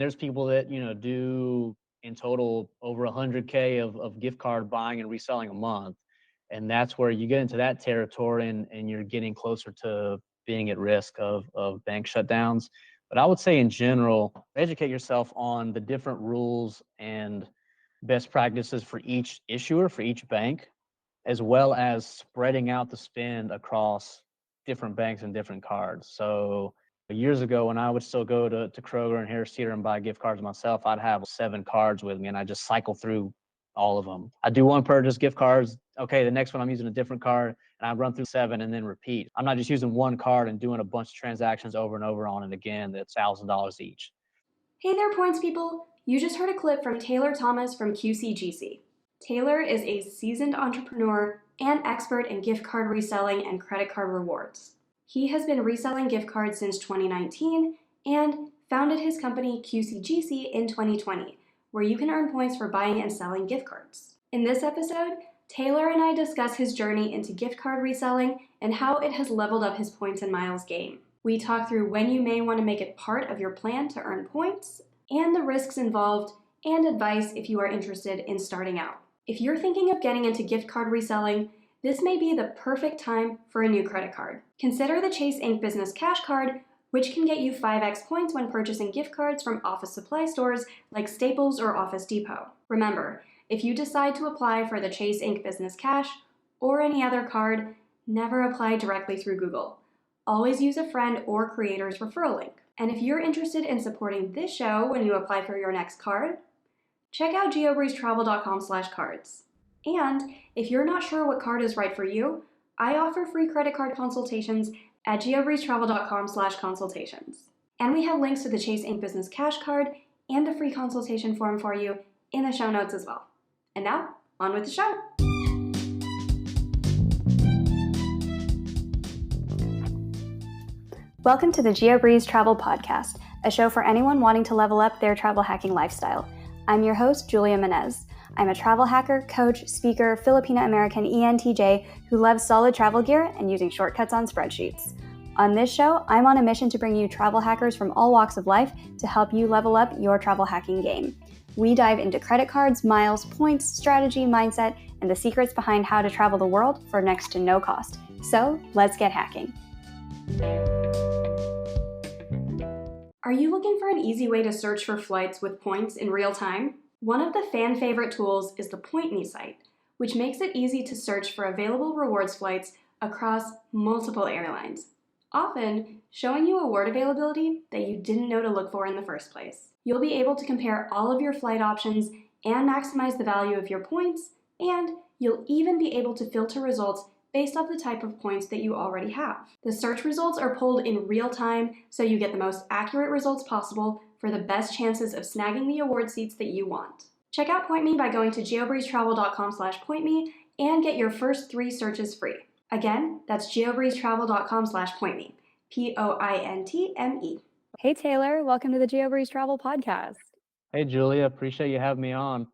There's people that, do in total over 100K of gift card buying and reselling a month. And that's where you get into that territory and you're getting closer to being at risk of bank shutdowns. But I would say in general, educate yourself on the different rules and best practices for each issuer, for each bank, as well as spreading out the spend across different banks and different cards. So years ago, when I would still go to Kroger and Harris Teeter and buy gift cards myself, I'd have 7 cards with me and I just cycle through all of them. I do one purchase gift cards. Okay, the next one I'm using a different card and I run through 7 and then repeat. I'm not just using one card and doing a bunch of transactions over and over on it again. That's $1,000 each. Hey there, points people! You just heard a clip from Taylor Thomas from QCGC. Taylor is a seasoned entrepreneur and expert in gift card reselling and credit card rewards. He has been reselling gift cards since 2019 and founded his company QCGC in 2020, where you can earn points for buying and selling gift cards. In this episode, Taylor and I discuss his journey into gift card reselling and how it has leveled up his points and miles game. We talk through when you may want to make it part of your plan to earn points, and the risks involved, and advice if you are interested in starting out. If you're thinking of getting into gift card reselling, this may be the perfect time for a new credit card. Consider the Chase Ink Business Cash Card, which can get you 5x points when purchasing gift cards from office supply stores like Staples or Office Depot. Remember, if you decide to apply for the Chase Ink Business Cash or any other card, never apply directly through Google. Always use a friend or creator's referral link. And if you're interested in supporting this show when you apply for your next card, check out geobreezetravel.com/cards. And if you're not sure what card is right for you, I offer free credit card consultations at geobreezetravel.com/consultations. And we have links to the Chase Ink Business Cash Card and a free consultation form for you in the show notes as well. And now, on with the show. Welcome to the GeoBreeze Travel Podcast, a show for anyone wanting to level up their travel hacking lifestyle. I'm your host, Julia Menez. I'm a travel hacker, coach, speaker, Filipino-American ENTJ who loves solid travel gear and using shortcuts on spreadsheets. On this show, I'm on a mission to bring you travel hackers from all walks of life to help you level up your travel hacking game. We dive into credit cards, miles, points, strategy, mindset, and the secrets behind how to travel the world for next to no cost. So, let's get hacking. Are you looking for an easy way to search for flights with points in real time? One of the fan favorite tools is the PointMe site, which makes it easy to search for available rewards flights across multiple airlines, often showing you award availability that you didn't know to look for in the first place. You'll be able to compare all of your flight options and maximize the value of your points, and you'll even be able to filter results based off the type of points that you already have. The search results are pulled in real time, so you get the most accurate results possible for the best chances of snagging the award seats that you want. Check out PointMe by going to geobreezetravel.com/pointme and get your first 3 searches free. Again, that's geobreezetravel.com/pointme, POINTME. Hey Taylor, welcome to the GeoBreeze Travel Podcast. Hey, Julia, appreciate you having me on.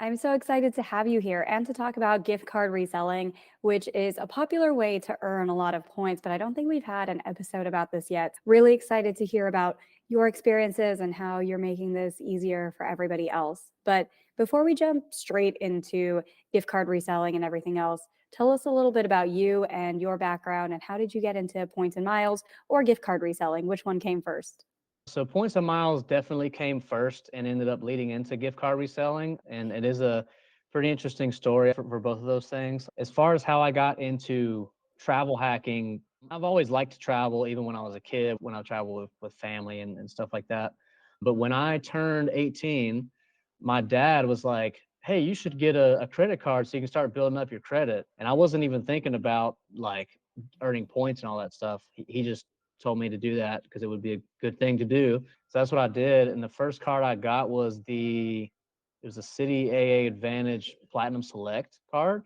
I'm so excited to have you here and to talk about gift card reselling, which is a popular way to earn a lot of points, but I don't think we've had an episode about this yet. Really excited to hear about your experiences and how you're making this easier for everybody else. But before we jump straight into gift card reselling and everything else, tell us a little bit about you and your background and how did you get into points and miles or gift card reselling? Which one came first? So points and miles definitely came first and ended up leading into gift card reselling. And it is a pretty interesting story for both of those things. As far as how I got into travel hacking, I've always liked to travel, even when I was a kid, when I traveled with family and stuff like that. But when I turned 18, my dad was like, hey, you should get a credit card so you can start building up your credit. And I wasn't even thinking about like earning points and all that stuff. He just told me to do that because it would be a good thing to do. So that's what I did. And the first card I got was it was a Citi AA Advantage Platinum Select card.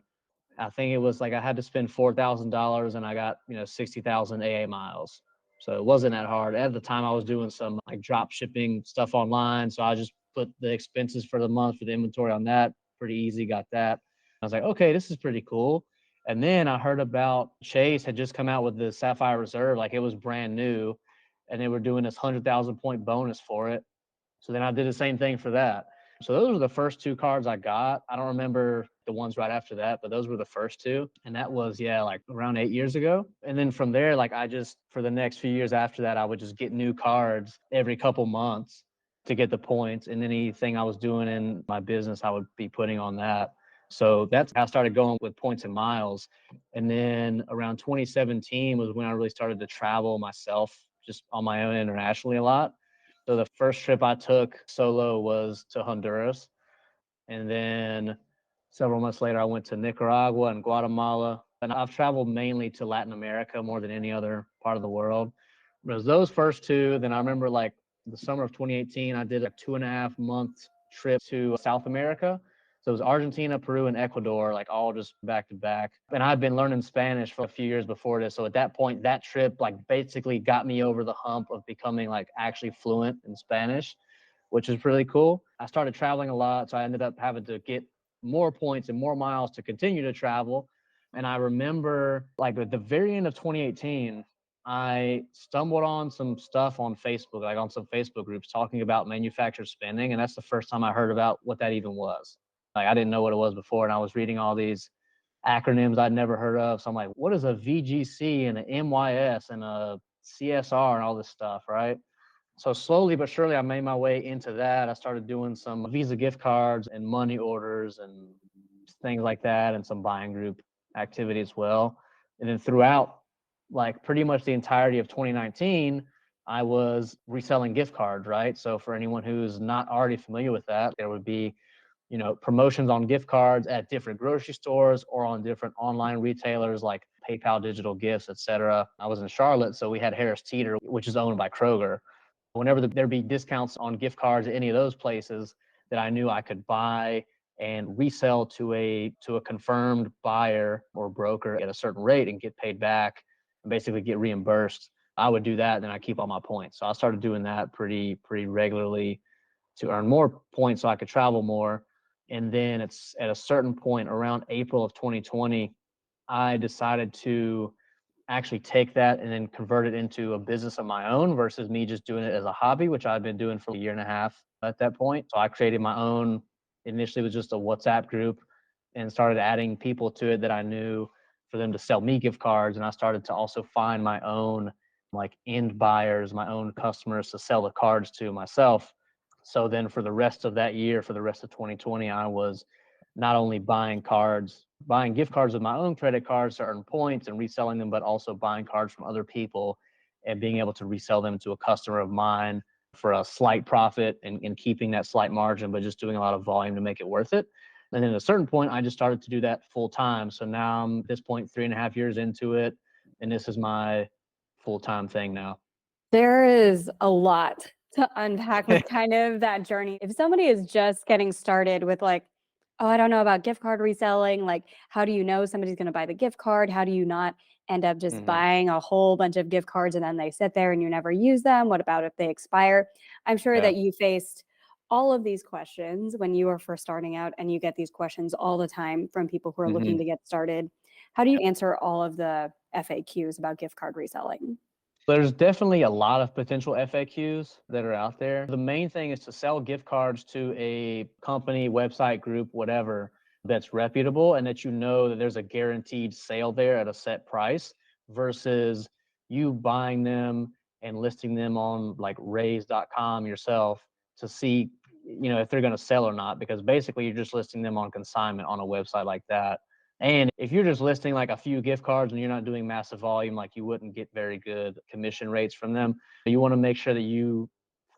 I think it was like I had to spend $4,000 and I got, 60,000 AA miles. So it wasn't that hard. At the time I was doing some like drop shipping stuff online. So I just put the expenses for the month for the inventory on that. Pretty easy, got that. I was like, okay, this is pretty cool. And then I heard about Chase had just come out with the Sapphire Reserve, like it was brand new, and they were doing this 100,000 point bonus for it. So then I did the same thing for that. So those were the first two cards I got. I don't remember the ones right after that, but those were the first two. And that was, yeah, like around 8 years ago. And then from there, like I just, for the next few years after that, I would just get new cards every couple months to get the points. And anything I was doing in my business, I would be putting on that. So that's how I started going with points and miles. And then around 2017 was when I really started to travel myself, just on my own internationally a lot. So the first trip I took solo was to Honduras. And then several months later, I went to Nicaragua and Guatemala. And I've traveled mainly to Latin America more than any other part of the world. But it was those first two. Then I remember like the summer of 2018, I did a 2.5 month trip to South America. So it was Argentina, Peru, and Ecuador, like all just back to back. And I'd been learning Spanish for a few years before this. So at that point, that trip like basically got me over the hump of becoming like actually fluent in Spanish, which is really cool. I started traveling a lot, so I ended up having to get more points and more miles to continue to travel. And I remember like at the very end of 2018, I stumbled on some stuff on Facebook, like on some Facebook groups talking about manufacturer spending. And that's the first time I heard about what that even was. Like I didn't know what it was before. And I was reading all these acronyms I'd never heard of. So I'm like, what is a VGC and an MYS and a CSR and all this stuff, right? So slowly but surely, I made my way into that. I started doing some Visa gift cards and money orders and things like that, and some buying group activity as well. And then throughout, like pretty much the entirety of 2019, I was reselling gift cards, right? So for anyone who's not already familiar with that, there would be, promotions on gift cards at different grocery stores or on different online retailers like PayPal Digital Gifts, etc. I was in Charlotte, so we had Harris Teeter, which is owned by Kroger. Whenever there'd be discounts on gift cards at any of those places that I knew I could buy and resell to a confirmed buyer or broker at a certain rate and get paid back and basically get reimbursed, I would do that, and then I keep all my points. So I started doing that pretty regularly to earn more points so I could travel more. And then it's at a certain point around April of 2020, I decided to actually take that and then convert it into a business of my own versus me just doing it as a hobby, which I've been doing for a year and a half at that point. So I created my own, initially it was just a WhatsApp group, and started adding people to it that I knew for them to sell me gift cards. And I started to also find my own like end buyers, my own customers to sell the cards to myself. So then for the rest of that year, for the rest of 2020, I was not only buying gift cards with my own credit cards to earn points and reselling them, but also buying cards from other people and being able to resell them to a customer of mine for a slight profit and keeping that slight margin, but just doing a lot of volume to make it worth it. And then at a certain point, I just started to do that full time. So now I'm at this point 3.5 years into it, and this is my full-time thing now. There is a lot to unpack with kind of that journey. If somebody is just getting started with like, oh, I don't know about gift card reselling, like how do you know somebody's going to buy the gift card? How do you not end up just buying a whole bunch of gift cards and then they sit there and you never use them? What about if they expire? I'm sure that you faced all of these questions when you were first starting out, and you get these questions all the time from people who are looking to get started. How do you answer all of the FAQs about gift card reselling? There's definitely a lot of potential FAQs that are out there. The main thing is to sell gift cards to a company, website, group, whatever, that's reputable and that you know that there's a guaranteed sale there at a set price versus you buying them and listing them on like raise.com yourself to see, if they're going to sell or not, because basically you're just listing them on consignment on a website like that. And if you're just listing like a few gift cards and you're not doing massive volume, like you wouldn't get very good commission rates from them. You want to make sure that you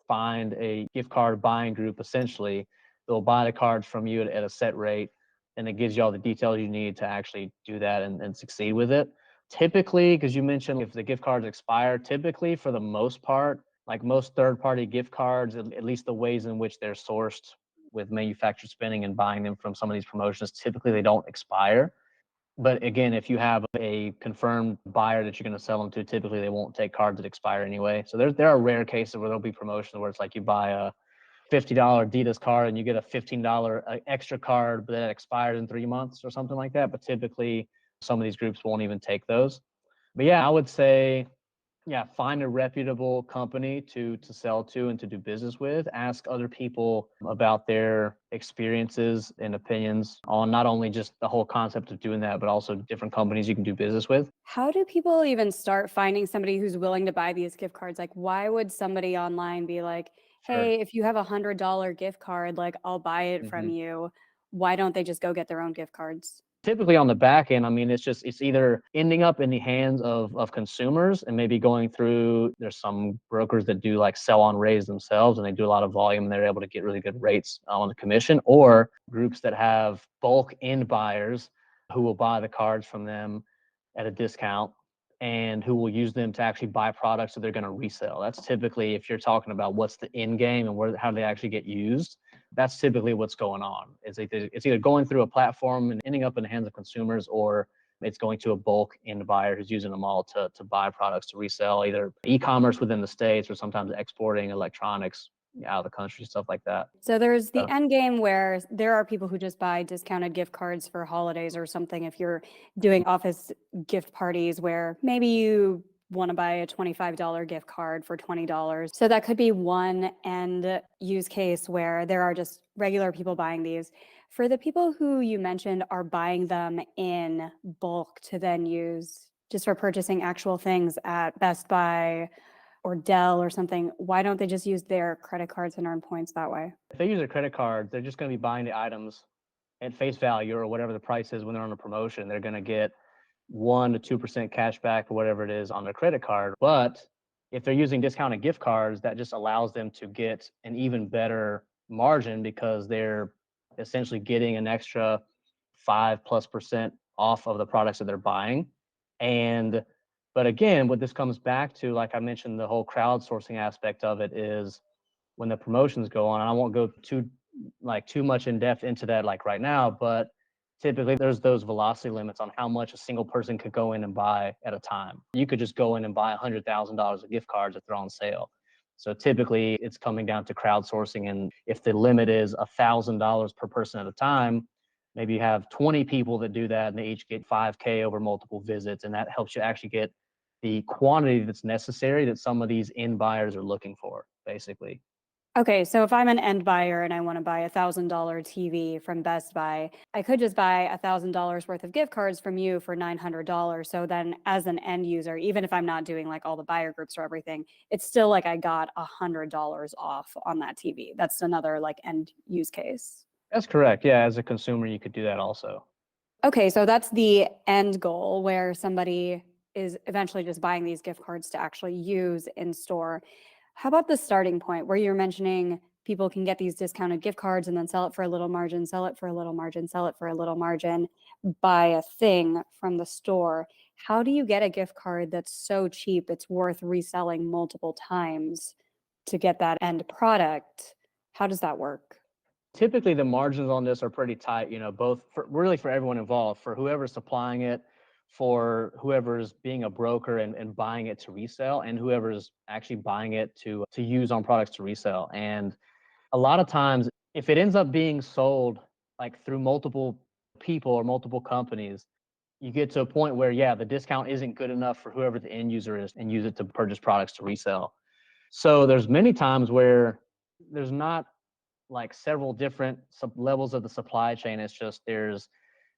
find a gift card buying group, essentially. They'll buy the cards from you at a set rate, and it gives you all the details you need to actually do that and succeed with it. Typically, because you mentioned if the gift cards expire, typically for the most part, like most third-party gift cards, at least the ways in which they're sourced with manufactured spending and buying them from some of these promotions, typically they don't expire. But again, if you have a confirmed buyer that you're going to sell them to, typically they won't take cards that expire anyway. So there are rare cases where there'll be promotions where it's like you buy a $50 Adidas card and you get a $15 extra card, but that expires in 3 months or something like that. But typically some of these groups won't even take those. But yeah, I would say Yeah, find a reputable company to sell to and to do business with. Ask other people about their experiences and opinions on not only just the whole concept of doing that, but also different companies you can do business with. How do people even start finding somebody who's willing to buy these gift cards? Like, why would somebody online be like, Sure. hey, if you have $100 gift card, like, I'll buy it from Mhm. you? Why don't they just go get their own gift cards? Typically on the back end, I mean, it's either ending up in the hands of consumers and maybe going through, there's some brokers that do like sell on raise themselves and they do a lot of volume and they're able to get really good rates on the commission, or groups that have bulk end buyers who will buy the cards from them at a discount and who will use them to actually buy products that they're going to resell. That's typically, if you're talking about what's the end game and how they actually get used, that's typically what's going on. It's either going through a platform and ending up in the hands of consumers, or it's going to a bulk end buyer who's using them all to buy products to resell, either e-commerce within the States or sometimes exporting electronics out of the country, stuff like that. So there's the So, end game where there are people who just buy discounted gift cards for holidays or something. If you're doing office gift parties where maybe you want to buy a $25 gift card for $20. So that could be one end use case where there are just regular people buying these. For the people who you mentioned are buying them in bulk to then use just for purchasing actual things at Best Buy or Dell or something, why don't they just use their credit cards and earn points that way? if they use a credit card, they're just going to be buying the items at face value or whatever the price is when they're on a promotion. They're going to get 1 to 2% cash back or whatever it is on their credit card. But if they're using discounted gift cards, that just allows them to get an even better margin because they're essentially getting an extra 5+% off of the products that they're buying. And but again, what this comes back to, like I mentioned, the whole crowdsourcing aspect of it is when the promotions go on, and I won't go too much in depth into that like right now, but typically there's those velocity limits on how much a single person could go in and buy at a time. You could just go in and buy $100,000 of gift cards if they're on sale. So typically it's coming down to crowdsourcing, and if the limit is $1,000 per person at a time, maybe you have 20 people that do that and they each get 5K over multiple visits, and that helps you actually get the quantity that's necessary that some of these end buyers are looking for, basically. Okay, so if I'm an end buyer and I want to buy a $1,000 TV from Best Buy, I could just buy $1,000 worth of gift cards from you for $900. So then, as an end user, even if I'm not doing like all the buyer groups or everything, it's still like I got $100 off on that TV. That's another like end use case. That's correct. Yeah, as a consumer, you could do that also. Okay, so that's the end goal where somebody is eventually just buying these gift cards to actually use in store. How about the starting point where you're mentioning people can get these discounted gift cards and then sell it for a little margin, sell it for a little margin, sell it for a little margin, buy a thing from the store? How do you get a gift card that's so cheap it's worth reselling multiple times to get that end product? How does that work? Typically, the margins on this are pretty tight, both really for everyone involved, for whoever's supplying it, for whoever's being a broker and buying it to resell, and whoever's actually buying it to use on products to resell. And a lot of times, if it ends up being sold like through multiple people or multiple companies, you get to a point where, yeah, the discount isn't good enough for whoever the end user is and use it to purchase products to resell. So there's many times where there's not like several different levels of the supply chain. It's just there's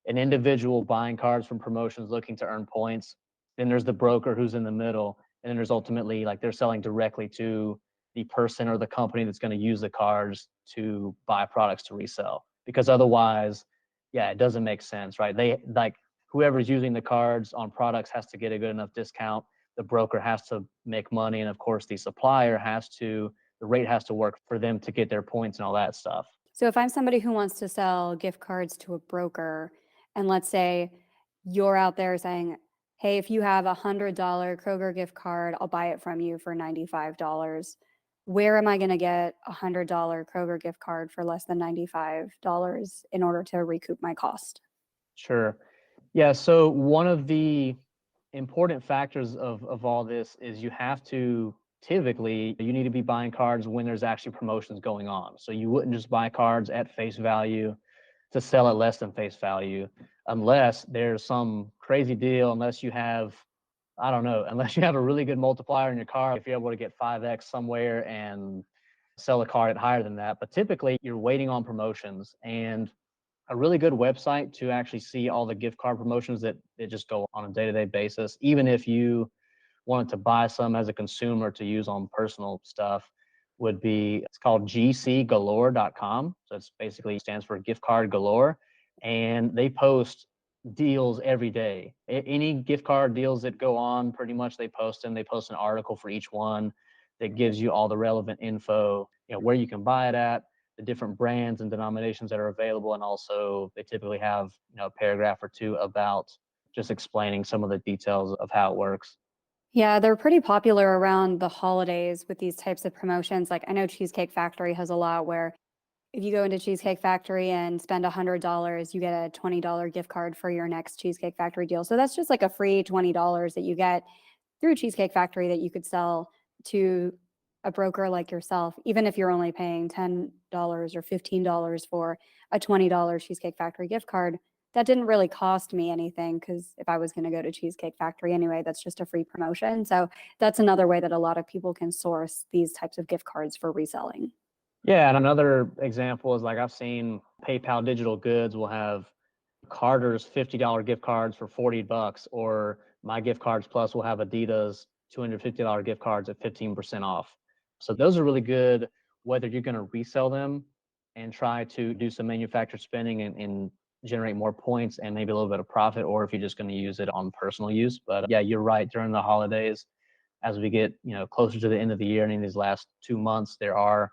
an individual buying cards from promotions looking to earn points. Then there's the broker who's in the middle. And then there's ultimately like they're selling directly to the person or the company that's going to use the cards to buy products to resell. Because otherwise, yeah, it doesn't make sense, right? They like whoever's using the cards on products has to get a good enough discount. The broker has to make money. And of course, the supplier the rate has to work for them to get their points and all that stuff. So if I'm somebody who wants to sell gift cards to a broker, and let's say you're out there saying, hey, if you have $100 Kroger gift card, I'll buy it from you for $95. Where am I going to get a $100 Kroger gift card for less than $95 in order to recoup my cost? Sure. Yeah. So one of the important factors of all this is you need to be buying cards when there's actually promotions going on. So you wouldn't just buy cards at face value to sell at less than face value unless there's some crazy deal, unless you have I don't know, unless you have a really good multiplier in your car, if you're able to get 5x somewhere and sell a car at higher than that. But typically you're waiting on promotions, and a really good website to actually see all the gift card promotions that just go on a day-to-day basis, even if you wanted to buy some as a consumer to use on personal stuff, would be, it's called gcgalore.com. So it's basically stands for gift card galore. And they post deals every day. Any gift card deals that go on, pretty much they post them. They post an article for each one that gives you all the relevant info, where you can buy it at, the different brands and denominations that are available. And also they typically have, a paragraph or two about just explaining some of the details of how it works. Yeah, they're pretty popular around the holidays with these types of promotions. Like I know Cheesecake Factory has a lot where if you go into Cheesecake Factory and spend $100, you get a $20 gift card for your next Cheesecake Factory deal. So that's just like a free $20 that you get through Cheesecake Factory that you could sell to a broker like yourself, even if you're only paying $10 or $15 for a $20 Cheesecake Factory gift card. That didn't really cost me anything because if I was going to go to Cheesecake Factory anyway, that's just a free promotion. So that's another way that a lot of people can source these types of gift cards for reselling. Yeah, and another example is like I've seen PayPal Digital Goods will have Carter's $50 gift cards for $40, or My Gift Cards Plus will have Adidas $250 gift cards at 15% off. So those are really good, whether you're going to resell them and try to do some manufacturer spending and generate more points and maybe a little bit of profit, or if you're just going to use it on personal use. But yeah, you're right. During the holidays, as we get closer to the end of the year and in these last 2 months, there are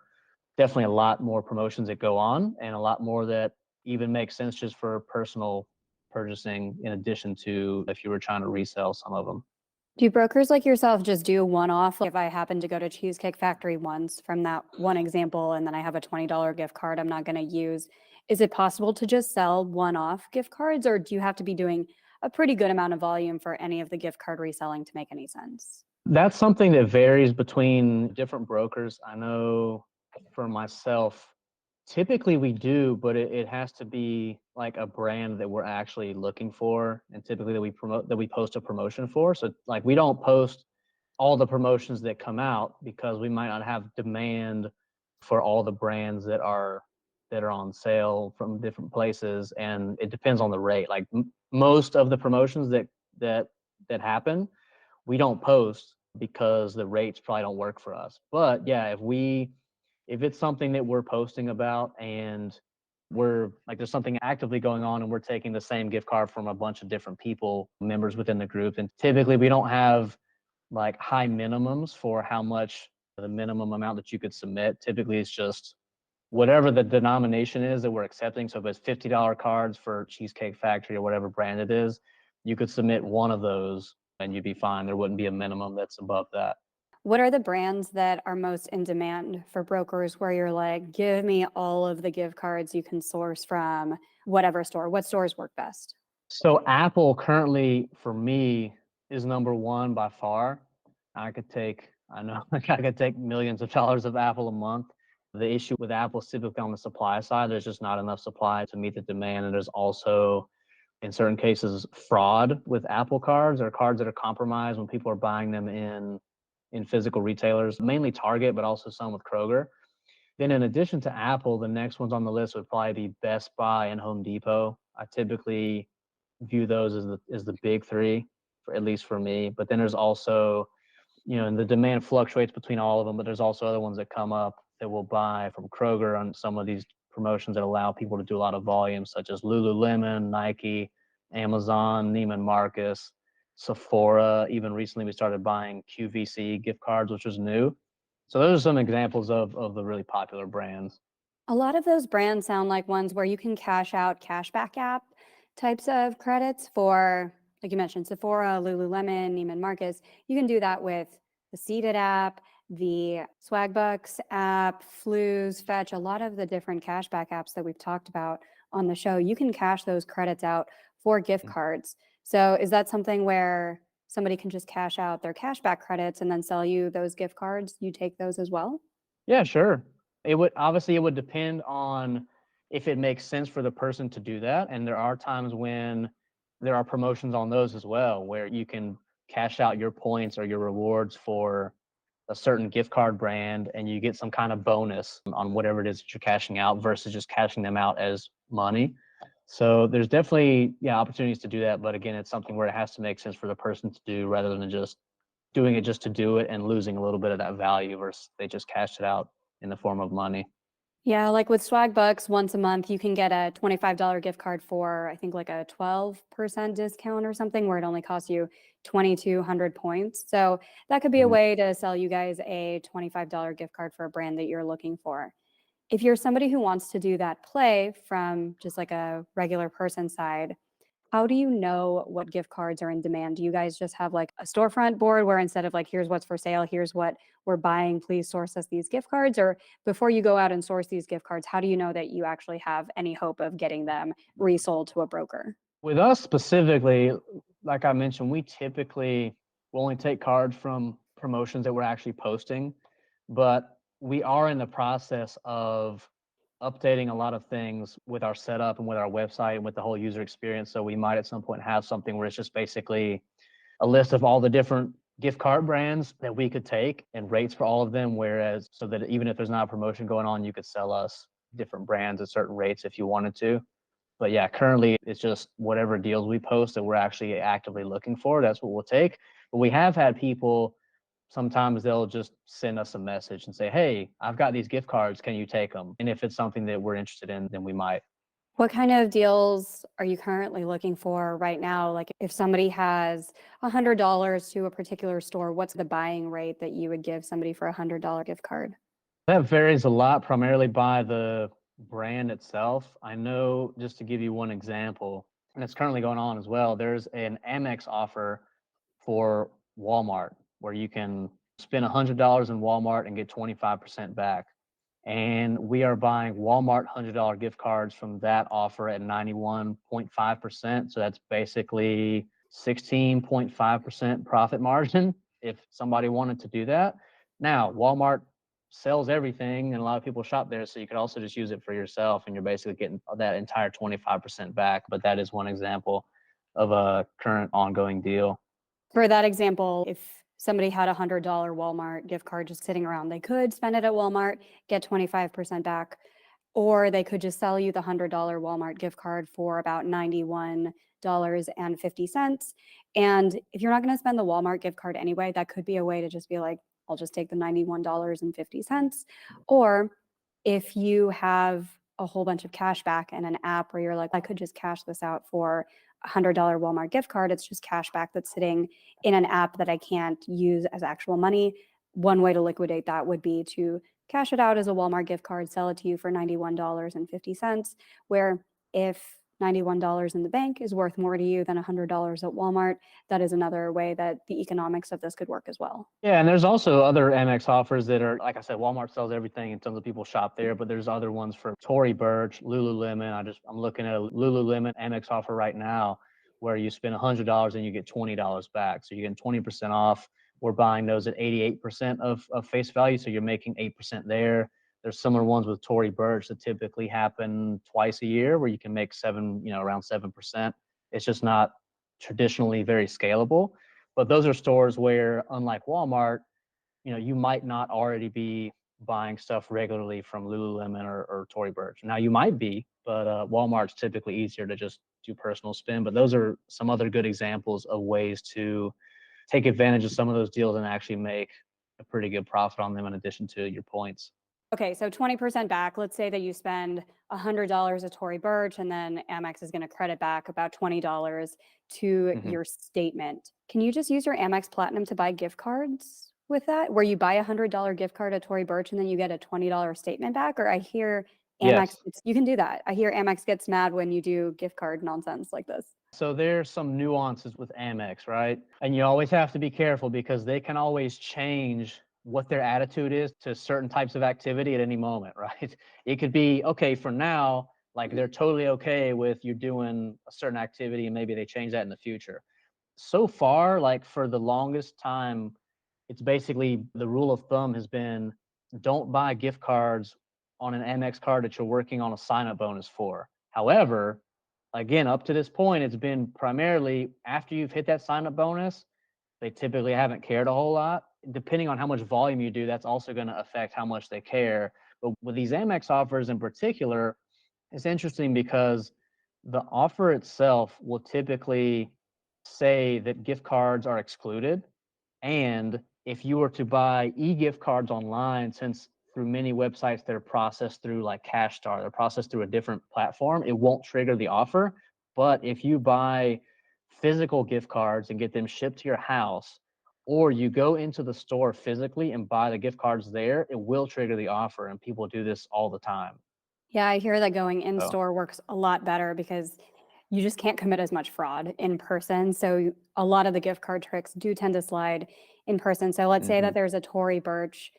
definitely a lot more promotions that go on, and a lot more that even make sense just for personal purchasing, in addition to if you were trying to resell some of them. Do brokers like yourself just do one-off? Like if I happen to go to Cheesecake Factory once from that one example, and then I have a $20 gift card I'm not going to use, is it possible to just sell one-off gift cards, or do you have to be doing a pretty good amount of volume for any of the gift card reselling to make any sense? That's something that varies between different brokers. I know for myself, typically we do, but it has to be like a brand that we're actually looking for, and typically that we post a promotion for. So like we don't post all the promotions that come out because we might not have demand for all the brands that are on sale from different places, and it depends on the rate. Like most of the promotions that happen, we don't post because the rates probably don't work for us. But yeah, if it's something that we're posting about and we're like there's something actively going on and we're taking the same gift card from a bunch of different people, members within the group, and typically we don't have like high minimums for how much the minimum amount that you could submit. Typically it's just whatever the denomination is that we're accepting. So if it's $50 cards for Cheesecake Factory or whatever brand it is, you could submit one of those and you'd be fine. There wouldn't be a minimum that's above that. What are the brands that are most in demand for brokers where you're like, give me all of the gift cards you can source from whatever store? What stores work best? So Apple currently for me is number one by far. I know I could take millions of dollars of Apple a month. The issue with Apple is typically on the supply side. There's just not enough supply to meet the demand. And there's also, in certain cases, fraud with Apple cards, or cards that are compromised when people are buying them in physical retailers, mainly Target, but also some with Kroger. Then in addition to Apple, the next ones on the list would probably be Best Buy and Home Depot. I typically view those as the big three, for, at least for me. But then there's also, and the demand fluctuates between all of them, but there's also other ones that come up that will buy from Kroger on some of these promotions that allow people to do a lot of volume, such as Lululemon, Nike, Amazon, Neiman Marcus, Sephora. Even recently we started buying QVC gift cards, which was new. So those are some examples of the really popular brands. A lot of those brands sound like ones where you can cash out cashback app types of credits for, like you mentioned, Sephora, Lululemon, Neiman Marcus. You can do that with the Seated app, the Swagbucks app, Flues, Fetch, a lot of the different cashback apps that we've talked about on the show. You can cash those credits out for gift cards. So is that something where somebody can just cash out their cashback credits and then sell you those gift cards? You take those as well? Yeah, sure. It would depend on if it makes sense for the person to do that. And there are times when there are promotions on those as well, where you can cash out your points or your rewards for a certain gift card brand, and you get some kind of bonus on whatever it is that you're cashing out versus just cashing them out as money. So there's definitely, yeah, opportunities to do that. But again, it's something where it has to make sense for the person to do rather than just doing it just to do it and losing a little bit of that value versus they just cashed it out in the form of money. Yeah, like with Swag Bucks, once a month, you can get a $25 gift card for, I think, like a 12% discount or something, where it only costs you 2,200 points. So that could be a Mhm. way to sell you guys a $25 gift card for a brand that you're looking for. If you're somebody who wants to do that play from just like a regular person side, how do you know what gift cards are in demand? Do you guys just have like a storefront board where instead of like, here's what's for sale, here's what we're buying, please source us these gift cards? Or before you go out and source these gift cards, how do you know that you actually have any hope of getting them resold to a broker? With us specifically, like I mentioned, we typically will only take cards from promotions that we're actually posting, but we are in the process of updating a lot of things with our setup and with our website and with the whole user experience. So we might at some point have something where it's just basically a list of all the different gift card brands that we could take and rates for all of them. Whereas, so that even if there's not a promotion going on, you could sell us different brands at certain rates if you wanted to. But yeah, currently it's just whatever deals we post that we're actually actively looking for, that's what we'll take. But we have had people, sometimes they'll just send us a message and say, hey, I've got these gift cards, can you take them? And if it's something that we're interested in, then we might. What kind of deals are you currently looking for right now? Like if somebody has $100 to a particular store, what's the buying rate that you would give somebody for a $100 gift card? That varies a lot, primarily by the brand itself. I know, just to give you one example, and it's currently going on as well, there's an Amex offer for Walmart where you can spend $100 in Walmart and get 25% back. And we are buying Walmart $100 gift cards from that offer at 91.5%. So that's basically 16.5% profit margin if somebody wanted to do that. Now, Walmart sells everything and a lot of people shop there. So you could also just use it for yourself and you're basically getting that entire 25% back. But that is one example of a current ongoing deal. For that example, if somebody had a $100 Walmart gift card just sitting around, they could spend it at Walmart, get 25% back, or they could just sell you the $100 Walmart gift card for about $91.50. And if you're not going to spend the Walmart gift card anyway, that could be a way to just be like, I'll just take the $91.50. Or if you have a whole bunch of cash back and an app where you're like, I could just cash this out for a $100 Walmart gift card. It's just cash back that's sitting in an app that I can't use as actual money. One way to liquidate that would be to cash it out as a Walmart gift card, sell it to you for $91.50, where if $91 in the bank is worth more to you than $100 at Walmart, that is another way that the economics of this could work as well. Yeah, and there's also other Amex offers that are, like I said, Walmart sells everything and tons of people shop there, but there's other ones for Tory Burch, Lululemon. I'm looking at a Lululemon Amex offer right now where you spend $100 and you get $20 back. So you're getting 20% off. We're buying those at 88% of face value. So you're making 8% there. There's similar ones with Tory Burch that typically happen twice a year where you can make around 7%. It's just not traditionally very scalable. But those are stores where, unlike Walmart, you might not already be buying stuff regularly from Lululemon or Tory Burch. Now you might be, but Walmart's typically easier to just do personal spend. But those are some other good examples of ways to take advantage of some of those deals and actually make a pretty good profit on them in addition to your points. Okay, so 20% back. Let's say that you spend $100 at Tory Burch and then Amex is going to credit back about $20 to Mhm. your statement. Can you just use your Amex Platinum to buy gift cards with that? Where you buy a $100 gift card at Tory Burch and then you get a $20 statement back? Or I hear Amex, Yes. you can do that. I hear Amex gets mad when you do gift card nonsense like this. So there's some nuances with Amex, right? And you always have to be careful because they can always change what their attitude is to certain types of activity at any moment, right? It could be, okay, for now, like they're totally okay with you doing a certain activity and maybe they change that in the future. So far, like for the longest time, it's basically the rule of thumb has been don't buy gift cards on an Amex card that you're working on a sign up bonus for. However, again, up to this point, it's been primarily after you've hit that sign up bonus, they typically haven't cared a whole lot. Depending on how much volume you do, that's also going to affect how much they care. But with these Amex offers in particular, it's interesting because the offer itself will typically say that gift cards are excluded. And if you were to buy e-gift cards online, since through many websites they're processed through like CashStar, they're processed through a different platform, it won't trigger the offer. But if you buy physical gift cards and get them shipped to your house, or you go into the store physically and buy the gift cards there, it will trigger the offer. And people do this all the time. Yeah, I hear that going in So, store works a lot better because you just can't commit as much fraud in person. So a lot of the gift card tricks do tend to slide in person. So let's say that mhm. there's a Tory Burch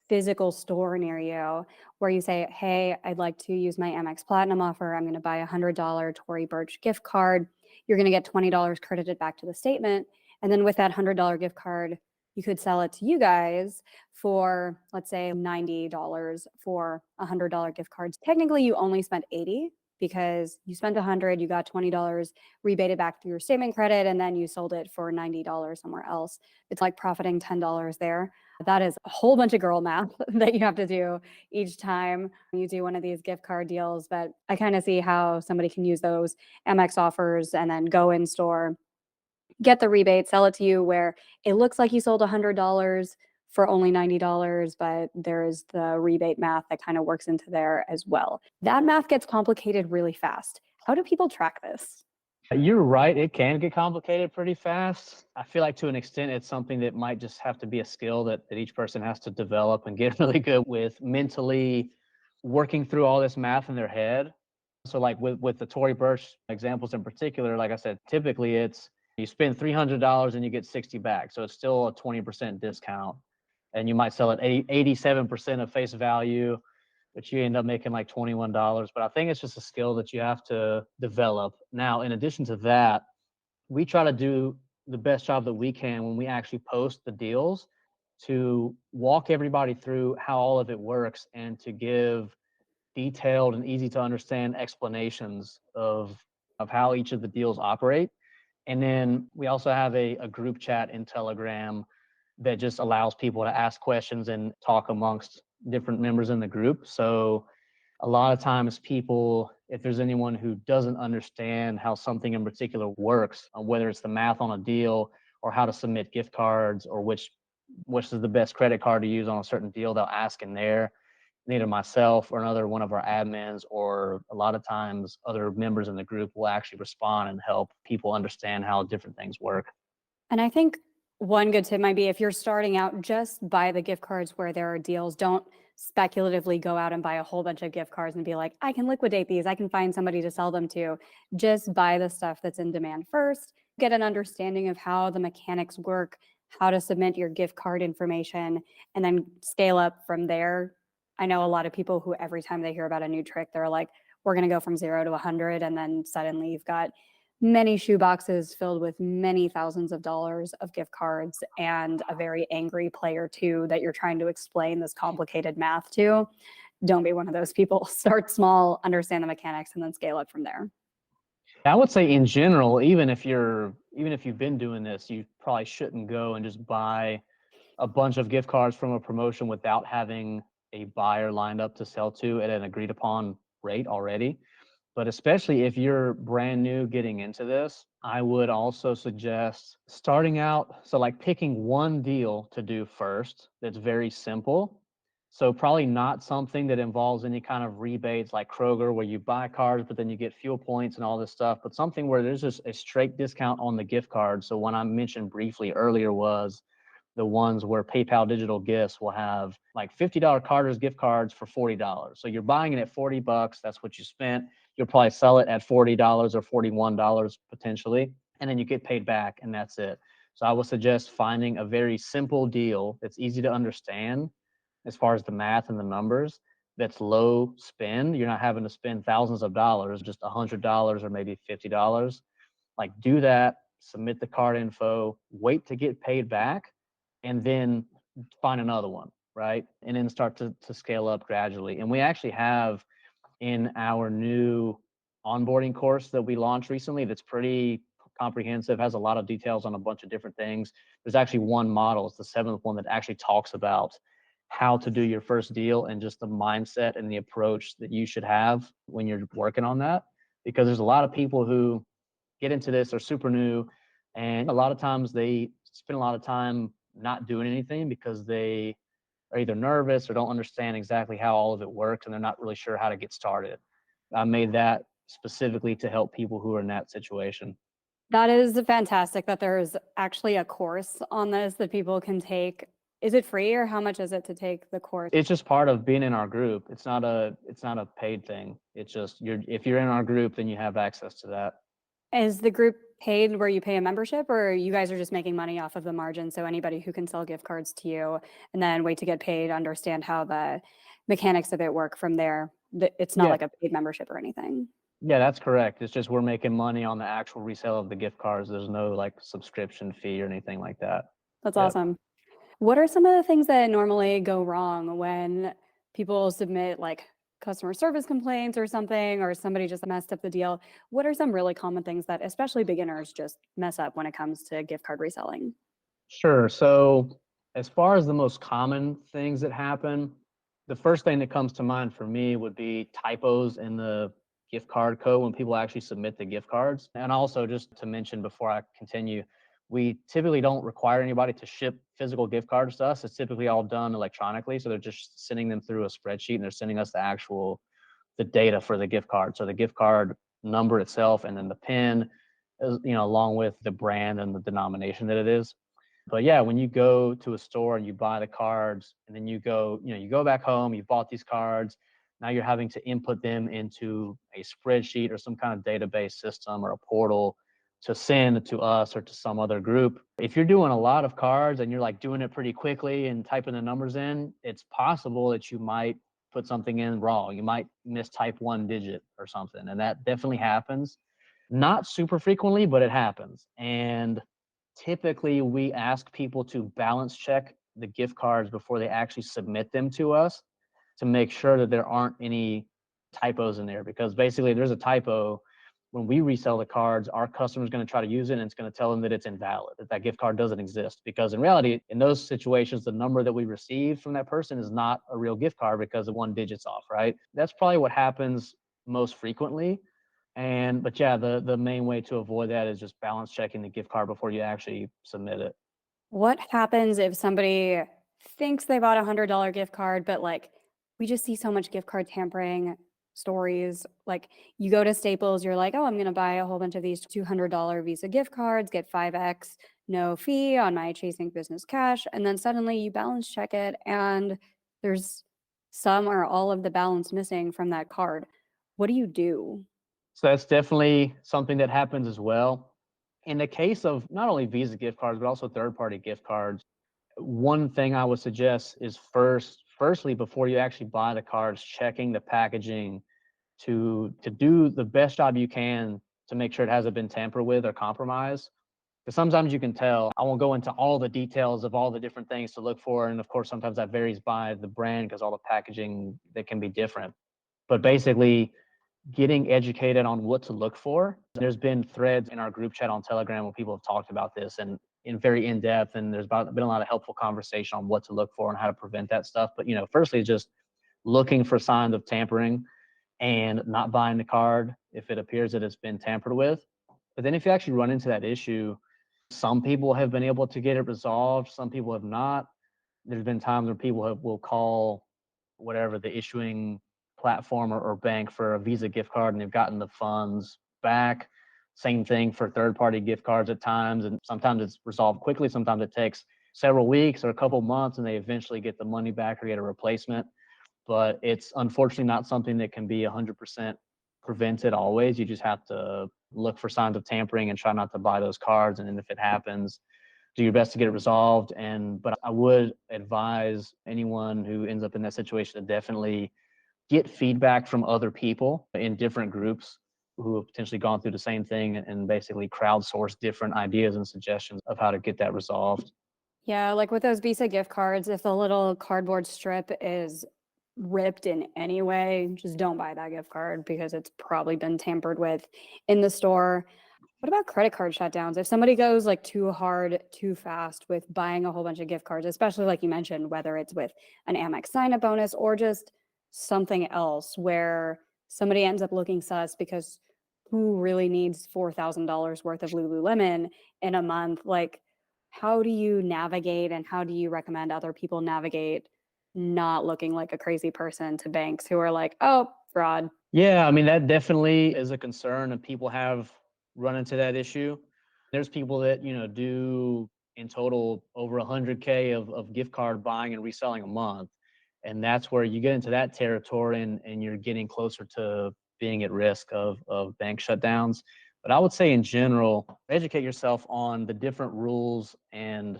physical store near you where you say, hey, I'd like to use my Amex Platinum offer. I'm going to buy a $100 Tory Burch gift card. You're going to get $20 credited back to the statement. And then with that $100 gift card, you could sell it to you guys for, let's say, $90 for a $100 gift card. Technically, you only spent $80 because you spent $100, you got $20 rebated back through your statement credit, and then you sold it for $90 somewhere else. It's like profiting $10 there. That is a whole bunch of girl math that you have to do each time you do one of these gift card deals. But I kind of see how somebody can use those Amex offers and then go in store, get the rebate, sell it to you where it looks like you sold $100 for only $90, but there is the rebate math that kind of works into there as well. That math gets complicated really fast. How do people track this? You're right. It can get complicated pretty fast. I feel like to an extent, it's something that might just have to be a skill that each person has to develop and get really good with mentally working through all this math in their head. So like with the Tory Burch examples in particular, like I said, typically it's you spend $300 and you get 60 back. So it's still a 20% discount. And you might sell it 87% of face value, but you end up making like $21. But I think it's just a skill that you have to develop. Now, in addition to that, we try to do the best job that we can when we actually post the deals to walk everybody through how all of it works and to give detailed and easy to understand explanations of how each of the deals operate. And then we also have a group chat in Telegram that just allows people to ask questions and talk amongst different members in the group. So a lot of times people, if there's anyone who doesn't understand how something in particular works, whether it's the math on a deal or how to submit gift cards or which is the best credit card to use on a certain deal, they'll ask in there. Either myself or another one of our admins, or a lot of times other members in the group will actually respond and help people understand how different things work. And I think one good tip might be if you're starting out, just buy the gift cards where there are deals. Don't speculatively go out and buy a whole bunch of gift cards and be like, I can liquidate these. I can find somebody to sell them to. Just buy the stuff that's in demand first. Get an understanding of how the mechanics work, how to submit your gift card information, and then scale up from there. I know a lot of people who every time they hear about a new trick, they're like, we're going to go from 0 to 100. And then suddenly you've got many shoe boxes filled with many thousands of dollars of gift cards and a very angry player too that you're trying to explain this complicated math to. Don't be one of those people. Start small, understand the mechanics, and then scale up from there. I would say in general, even if you've been doing this, you probably shouldn't go and just buy a bunch of gift cards from a promotion without having a buyer lined up to sell to at an agreed upon rate already. But especially if you're brand new getting into this, I would also suggest starting out. So, like picking one deal to do first that's very simple. So, probably not something that involves any kind of rebates like Kroger, where you buy cards, but then you get fuel points and all this stuff, but something where there's just a straight discount on the gift card. So, one I mentioned briefly earlier was the ones where PayPal Digital Gifts will have like $50 Carter's gift cards for $40. So you're buying it at $40, that's what you spent. You'll probably sell it at $40 or $41 potentially, and then you get paid back, and that's it. So I would suggest finding a very simple deal that's easy to understand as far as the math and the numbers, that's low spend. You're not having to spend thousands of dollars, just $100 or maybe $50. Like do that, submit the card info, wait to get paid back, and then find another one, right? And then start to scale up gradually. And we actually have in our new onboarding course that we launched recently that's pretty comprehensive, has a lot of details on a bunch of different things. There's actually one model, it's the seventh one, that actually talks about how to do your first deal and just the mindset and the approach that you should have when you're working on that. Because there's a lot of people who get into this, are super new, and a lot of times they spend a lot of time not doing anything because they are either nervous or don't understand exactly how all of it works, and they're not really sure how to get started. I made that specifically to help people who are in that situation. That is fantastic that there's actually a course on this that people can take. Is it free, or how much is it to take the course? It's just part of being in our group. It's not a paid thing. It's just if you're in our group, then you have access to that. Is the group paid where you pay a membership, or you guys are just making money off of the margin? So anybody who can sell gift cards to you and then wait to get paid, understand how the mechanics of it work from there. It's not Yeah. like a paid membership or anything. Yeah, that's correct. It's just we're making money on the actual resale of the gift cards. There's no like subscription fee or anything like that. That's Yep. awesome. What are some of the things that normally go wrong when people submit like customer service complaints or something, or somebody just messed up the deal? What are some really common things that especially beginners just mess up when it comes to gift card reselling? Sure. So as far as the most common things that happen, the first thing that comes to mind for me would be typos in the gift card code when people actually submit the gift cards. And also, just to mention before I continue, we typically don't require anybody to ship physical gift cards to us. It's typically all done electronically. So they're just sending them through a spreadsheet and they're sending us the data for the gift card. So the gift card number itself and then the PIN, along with the brand and the denomination that it is. But yeah, when you go to a store and you buy the cards and then you go back home, you bought these cards, now you're having to input them into a spreadsheet or some kind of database system or a portal to send to us or to some other group. If you're doing a lot of cards and you're like doing it pretty quickly and typing the numbers in, it's possible that you might put something in wrong. You might mistype one digit or something. And that definitely happens. Not super frequently, but it happens. And typically we ask people to balance check the gift cards before they actually submit them to us to make sure that there aren't any typos in there, because basically if there's a typo, when we resell the cards, our customer's going to try to use it and it's going to tell them that it's invalid, that gift card doesn't exist. Because in reality, in those situations, the number that we receive from that person is not a real gift card because the one digit's off, right? That's probably what happens most frequently. But yeah, the main way to avoid that is just balance checking the gift card before you actually submit it. What happens if somebody thinks they bought $100 gift card, but like we just see so much gift card tampering stories? Like you go to Staples, you're like, oh, I'm going to buy a whole bunch of these $200 Visa gift cards, get 5x no fee on my Chasing Business Cash. And then suddenly you balance check it and there's some or all of the balance missing from that card. What do you do? So that's definitely something that happens as well. In the case of not only Visa gift cards, but also third-party gift cards, one thing I would suggest is firstly, before you actually buy the cards, checking the packaging to do the best job you can to make sure it hasn't been tampered with or compromised. Because sometimes you can tell. I won't go into all the details of all the different things to look for. And of course, sometimes that varies by the brand because all the packaging, that can be different. But basically, getting educated on what to look for. There's been threads in our group chat on Telegram where people have talked about this and in very in depth, and there's been a lot of helpful conversation on what to look for and how to prevent that stuff. But firstly, just looking for signs of tampering and not buying the card if it appears that it's been tampered with. But then if you actually run into that issue, some people have been able to get it resolved, some people have not. There's been times where people will call whatever the issuing platform or bank for a Visa gift card and they've gotten the funds back. Same thing for third-party gift cards at times, and sometimes it's resolved quickly, sometimes it takes several weeks or a couple months and they eventually get the money back or get a replacement. But it's unfortunately not something that can be 100% prevented always. You just have to look for signs of tampering and try not to buy those cards, and then if it happens, do your best to get it resolved. But I would advise anyone who ends up in that situation to definitely get feedback from other people in different groups who have potentially gone through the same thing and basically crowdsource different ideas and suggestions of how to get that resolved. Yeah, like with those Visa gift cards, if the little cardboard strip is ripped in any way, just don't buy that gift card because it's probably been tampered with in the store. What about credit card shutdowns? If somebody goes like too hard, too fast with buying a whole bunch of gift cards, especially like you mentioned, whether it's with an Amex sign-up bonus or just something else where somebody ends up looking sus because who really needs $4,000 worth of Lululemon in a month? Like, how do you navigate and how do you recommend other people navigate not looking like a crazy person to banks who are like, oh, fraud? Yeah, I mean, that definitely is a concern, and people have run into that issue. There's people that, do in total over 100K of gift card buying and reselling a month. And that's where you get into that territory and you're getting closer to being at risk of bank shutdowns. But I would say in general, educate yourself on the different rules and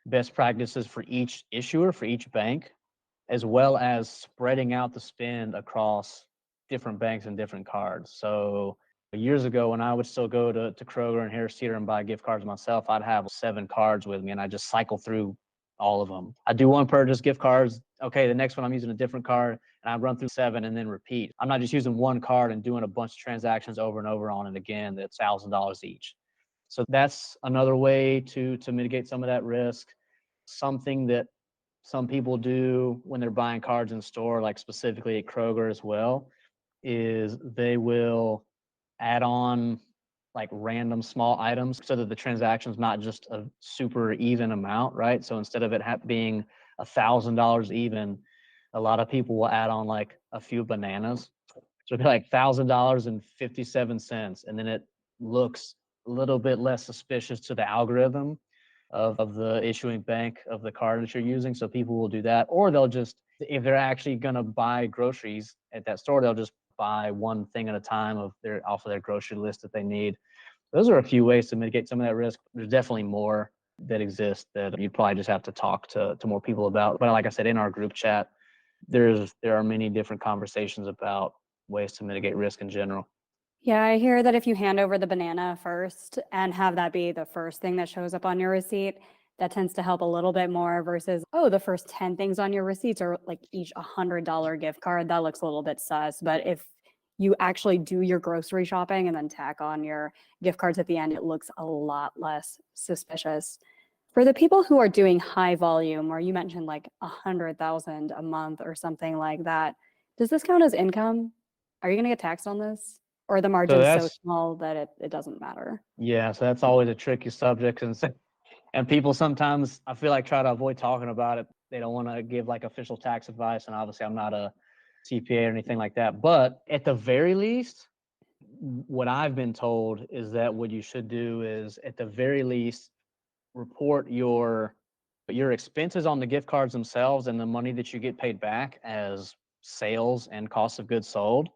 best practices for each issuer, for each bank, as well as spreading out the spend across different banks and different cards. So years ago, when I would still go to Kroger and Harris Teeter and buy gift cards myself, I'd have 7 cards with me and I just cycle through all of them. I do one purchase, gift cards. Okay, the next one I'm using a different card, and I run through 7 and then repeat. I'm not just using one card and doing a bunch of transactions over and over on it again. That's $1,000 each. So that's another way to mitigate some of that risk. Something that some people do when they're buying cards in store, like specifically at Kroger as well, is they will add on like random small items so that the transaction's not just a super even amount, right? So instead of it being $1,000 even, a lot of people will add on like a few bananas. So it'd be like $1,000.57, and then it looks a little bit less suspicious to the algorithm of the issuing bank of the card that you're using. So people will do that, or they'll just, if they're actually going to buy groceries at that store, they'll just buy one thing at a time off of their grocery list that they need. Those are a few ways to mitigate some of that risk. There's definitely more that exist that you'd probably just have to talk to more people about. But like I said, in our group chat, there are many different conversations about ways to mitigate risk in general. Yeah, I hear that if you hand over the banana first and have that be the first thing that shows up on your receipt, that tends to help a little bit more versus, oh, the first 10 things on your receipts are like each $100 gift card. That looks a little bit sus. But if you actually do your grocery shopping and then tack on your gift cards at the end, it looks a lot less suspicious. For the people who are doing high volume, or you mentioned like 100,000 a month or something like that, does this count as income? Are you going to get taxed on this? Or the So margin's so that's small that it doesn't matter? Yeah, so that's always a tricky subject, and people sometimes, I feel like, try to avoid talking about it. They don't want to give like official tax advice, and obviously I'm not a CPA or anything like that. But at the very least, what I've been told is that what you should do is, at the very least, report your expenses on the gift cards themselves and the money that you get paid back as sales and cost of goods sold.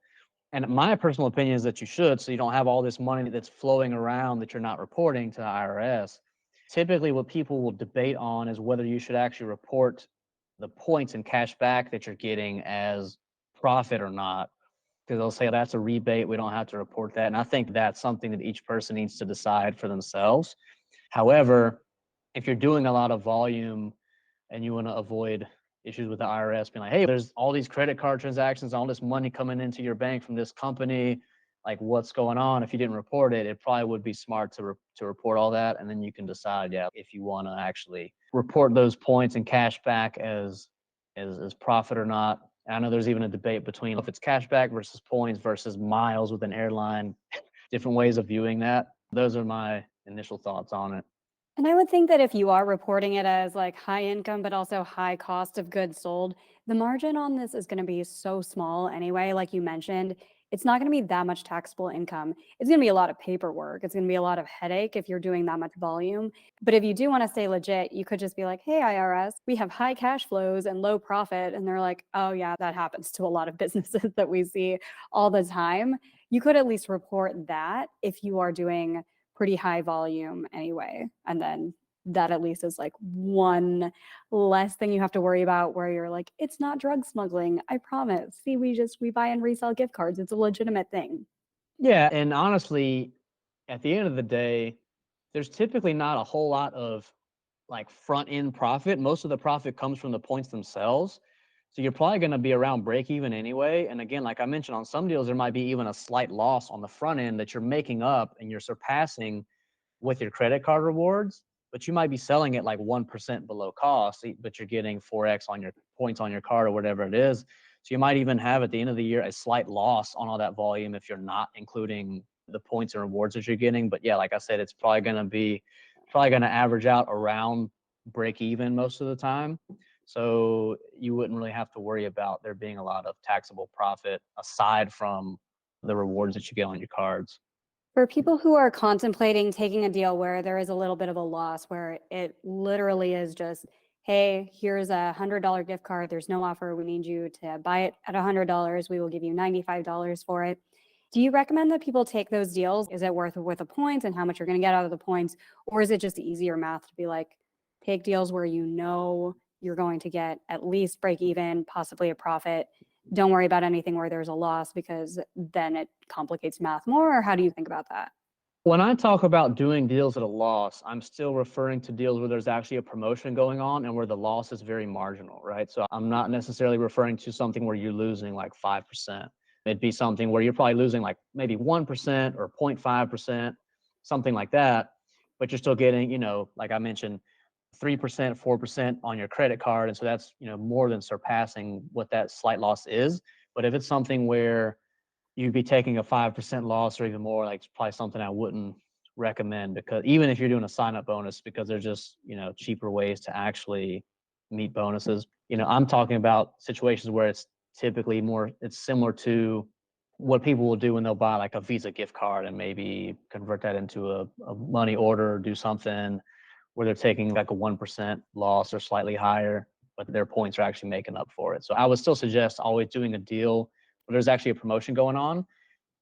And my personal opinion is that you should, so you don't have all this money that's flowing around that you're not reporting to the IRS. Typically, what people will debate on is whether you should actually report the points and cash back that you're getting as profit or not, because they'll say that's a rebate, we don't have to report that. And I think that's something that each person needs to decide for themselves. However, if you're doing a lot of volume and you want to avoid issues with the IRS being like, hey, there's all these credit card transactions, all this money coming into your bank from this company, like what's going on? If you didn't report it, it probably would be smart to report all that, and then you can decide, yeah, if you want to actually report those points and cash back as profit or not. And I know there's even a debate between if it's cash back versus points versus miles with an airline, different ways of viewing that. Those are my initial thoughts on it. And I would think that if you are reporting it as like high income, but also high cost of goods sold, the margin on this is going to be so small anyway. Like you mentioned, it's not going to be that much taxable income. It's going to be a lot of paperwork. It's going to be a lot of headache if you're doing that much volume. But if you do want to stay legit, you could just be like, hey, IRS, we have high cash flows and low profit. And they're like, oh, yeah, that happens to a lot of businesses that we see all the time. You could at least report that if you are doing pretty high volume anyway. And then that at least is like one less thing you have to worry about where you're like, it's not drug smuggling, I promise. See, we buy and resell gift cards. It's a legitimate thing. Yeah, and honestly, at the end of the day, there's typically not a whole lot of like front end profit. Most of the profit comes from the points themselves. So you're probably going to be around break even anyway. And again, like I mentioned, on some deals, there might be even a slight loss on the front end that you're making up and you're surpassing with your credit card rewards, but you might be selling it like 1% below cost, but you're getting 4x on your points on your card or whatever it is. So you might even have at the end of the year a slight loss on all that volume if you're not including the points and rewards that you're getting. But yeah, like I said, it's probably going to average out around break even most of the time. So you wouldn't really have to worry about there being a lot of taxable profit aside from the rewards that you get on your cards. For people who are contemplating taking a deal where there is a little bit of a loss, where it literally is just, hey, here's $100 gift card. There's no offer. We need you to buy it at $100. We will give you $95 for it. Do you recommend that people take those deals? Is it worth it with the points and how much you're going to get out of the points? Or is it just easier math to be like, take deals where you know you're going to get at least break even, possibly a profit? Don't worry about anything where there's a loss because then it complicates math more. Or how do you think about that? When I talk about doing deals at a loss, I'm still referring to deals where there's actually a promotion going on and where the loss is very marginal, right? So I'm not necessarily referring to something where you're losing like 5%. It'd be something where you're probably losing like maybe 1% or 0.5%, something like that, but you're still getting, like I mentioned, 3%, 4% on your credit card. And so that's, more than surpassing what that slight loss is. But if it's something where you'd be taking a 5% loss or even more, like it's probably something I wouldn't recommend, because even if you're doing a sign up bonus, because there's just, cheaper ways to actually meet bonuses. I'm talking about situations where it's typically it's similar to what people will do when they'll buy like a Visa gift card and maybe convert that into a money order or do something where they're taking like a 1% loss or slightly higher, but their points are actually making up for it. So I would still suggest always doing a deal where there's actually a promotion going on,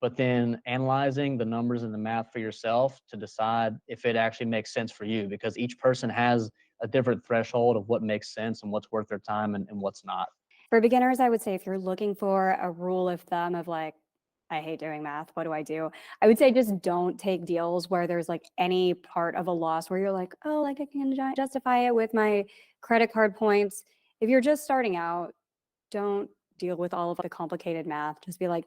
but then analyzing the numbers and the math for yourself to decide if it actually makes sense for you, because each person has a different threshold of what makes sense and what's worth their time and what's not. For beginners, I would say if you're looking for a rule of thumb of like, I hate doing math, what do? I would say just don't take deals where there's like any part of a loss where you're like, oh, like I can justify it with my credit card points. If you're just starting out, don't deal with all of the complicated math. Just be like,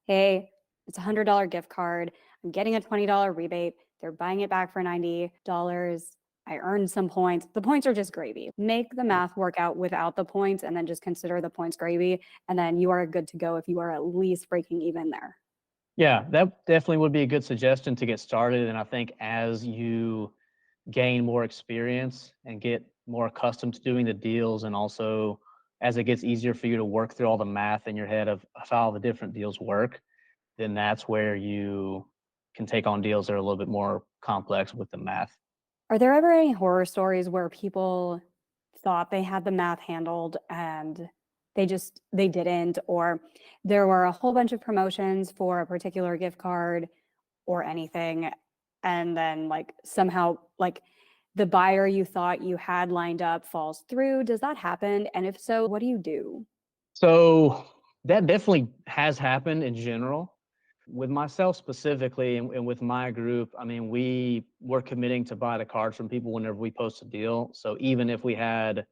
hey, it's $100 gift card. I'm getting a $20 rebate. They're buying it back for $90. I earned some points. The points are just gravy. Make the math work out without the points and then just consider the points gravy. And then you are good to go if you are at least breaking even there. Yeah, that definitely would be a good suggestion to get started. And I think as you gain more experience and get more accustomed to doing the deals, and also as it gets easier for you to work through all the math in your head of how all the different deals work, then that's where you can take on deals that are a little bit more complex with the math. Are there ever any horror stories where people thought they had the math handled and they didn't, or there were a whole bunch of promotions for a particular gift card or anything, and then like somehow like the buyer you thought you had lined up falls through? Does that happen? And if so, what do you do? So that definitely has happened in general. With myself specifically and with my group, I mean, we were committing to buy the cards from people whenever we post a deal. So even if we had,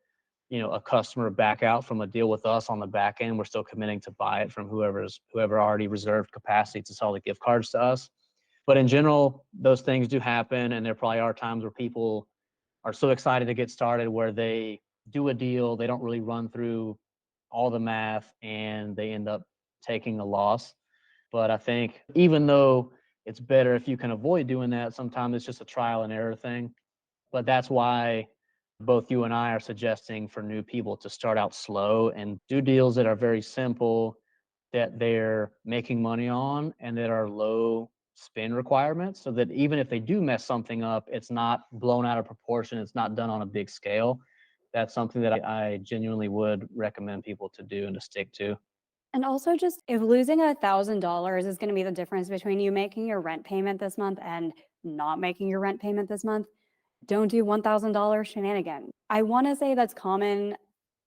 a customer back out from a deal with us on the back end, we're still committing to buy it from whoever already reserved capacity to sell the gift cards to us. But in general, those things do happen. And there probably are times where people are so excited to get started where they do a deal, they don't really run through all the math and they end up taking a loss. But I think even though it's better if you can avoid doing that, sometimes it's just a trial and error thing. But that's why both you and I are suggesting for new people to start out slow and do deals that are very simple, that they're making money on, and that are low spend requirements, so that even if they do mess something up, it's not blown out of proportion. It's not done on a big scale. That's something that I genuinely would recommend people to do and to stick to. And also just if losing $1,000 is going to be the difference between you making your rent payment this month and not making your rent payment this month, don't do $1,000 shenanigans. I want to say that's common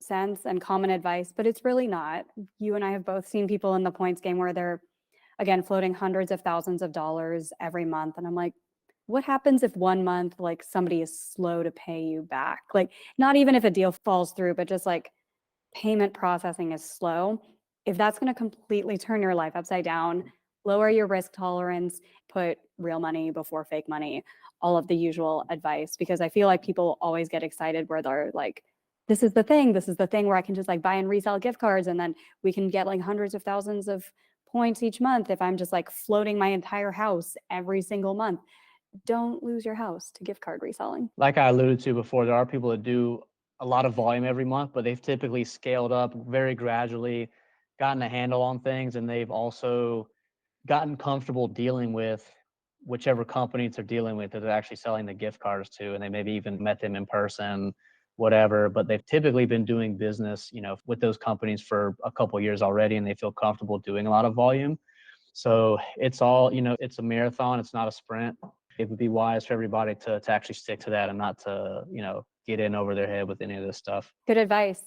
sense and common advice, but it's really not. You and I have both seen people in the points game where they're, again, floating hundreds of thousands of dollars every month. And I'm like, what happens if one month, like somebody is slow to pay you back? Like, not even if a deal falls through, but just like payment processing is slow, if that's going to completely turn your life upside down, lower your risk tolerance, put real money before fake money, all of the usual advice, because I feel like people always get excited where they're like, this is the thing where I can just like buy and resell gift cards, and then we can get like hundreds of thousands of points each month if I'm just like floating my entire house every single month. Don't lose your house to gift card reselling. Like I alluded to before, there are people that do a lot of volume every month, but they've typically scaled up very gradually, gotten a handle on things, and they've also gotten comfortable dealing with whichever companies they're dealing with that they're actually selling the gift cards to, and they maybe even met them in person, whatever. But they've typically been doing business, with those companies for a couple of years already, and they feel comfortable doing a lot of volume. So it's all, it's a marathon. It's not a sprint. It would be wise for everybody to actually stick to that and not to, get in over their head with any of this stuff. Good advice.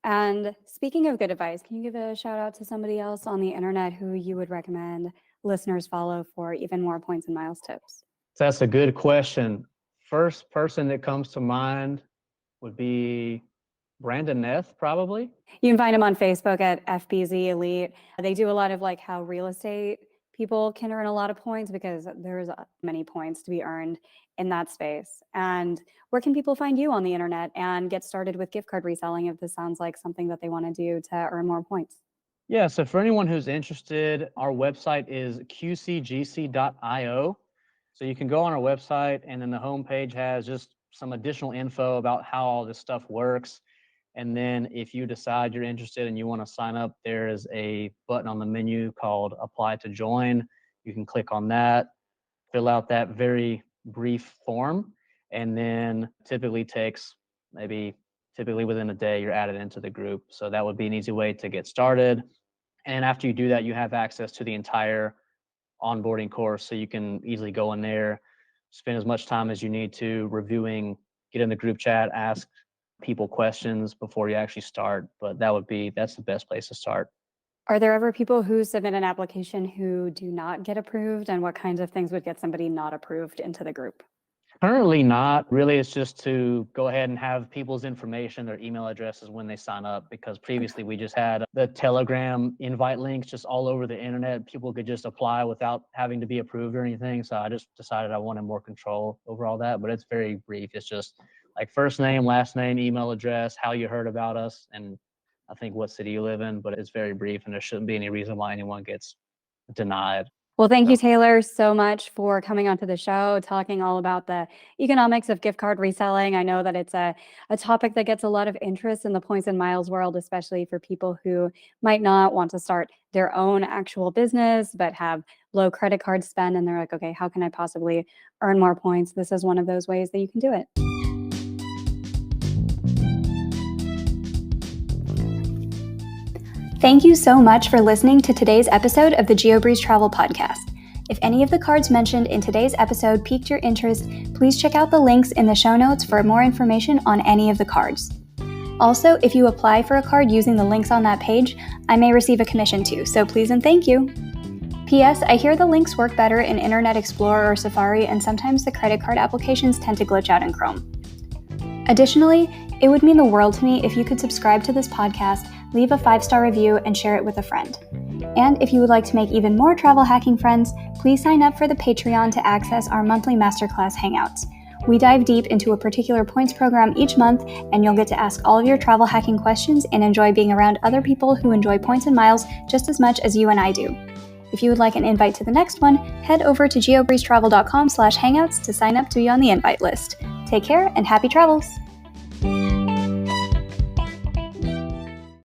And speaking of good advice, can you give a shout out to somebody else on the internet who you would recommend listeners follow for even more points and miles tips? So that's a good question. First person that comes to mind would be Brandon Neff, probably. You can find him on Facebook at FBZ Elite. They do a lot of like how real estate people can earn a lot of points, because there's many points to be earned in that space. And where can people find you on the internet and get started with gift card reselling if this sounds like something that they want to do to earn more points? Yeah, so for anyone who's interested, our website is qcgc.io. So you can go on our website, and then the homepage has just some additional info about how all this stuff works. And then if you decide you're interested and you want to sign up, there is a button on the menu called Apply to Join. You can click on that, fill out that very brief form, and then typically within a day, you're added into the group. So that would be an easy way to get started. And after you do that, you have access to the entire onboarding course. So you can easily go in there, spend as much time as you need to reviewing, get in the group chat, ask people questions before you actually start. But that's the best place to start. Are there ever people who submit an application who do not get approved, and what kinds of things would get somebody not approved into the group? Currently not. Really, it's just to go ahead and have people's information, their email addresses when they sign up, because previously we just had the Telegram invite links just all over the internet. People could just apply without having to be approved or anything. So I just decided I wanted more control over all that, but it's very brief. It's just like first name, last name, email address, how you heard about us, and I think what city you live in, but it's very brief, and there shouldn't be any reason why anyone gets denied. Well, thank you, Taylor, so much for coming onto the show, talking all about the economics of gift card reselling. I know that it's a topic that gets a lot of interest in the points and miles world, especially for people who might not want to start their own actual business, but have low credit card spend. And they're like, okay, how can I possibly earn more points? This is one of those ways that you can do it. Thank you so much for listening to today's episode of the GeoBreeze Travel Podcast. If any of the cards mentioned in today's episode piqued your interest, please check out the links in the show notes for more information on any of the cards. Also, if you apply for a card using the links on that page, I may receive a commission too, so please and thank you. P.S. I hear the links work better in Internet Explorer or Safari, and sometimes the credit card applications tend to glitch out in Chrome. Additionally, it would mean the world to me if you could subscribe to this podcast, leave a 5-star review, and share it with a friend. And if you would like to make even more travel hacking friends, please sign up for the Patreon to access our monthly masterclass hangouts. We dive deep into a particular points program each month, and you'll get to ask all of your travel hacking questions and enjoy being around other people who enjoy points and miles just as much as you and I do. If you would like an invite to the next one, head over to geobreezetravel.com/hangouts to sign up to be on the invite list. Take care and happy travels!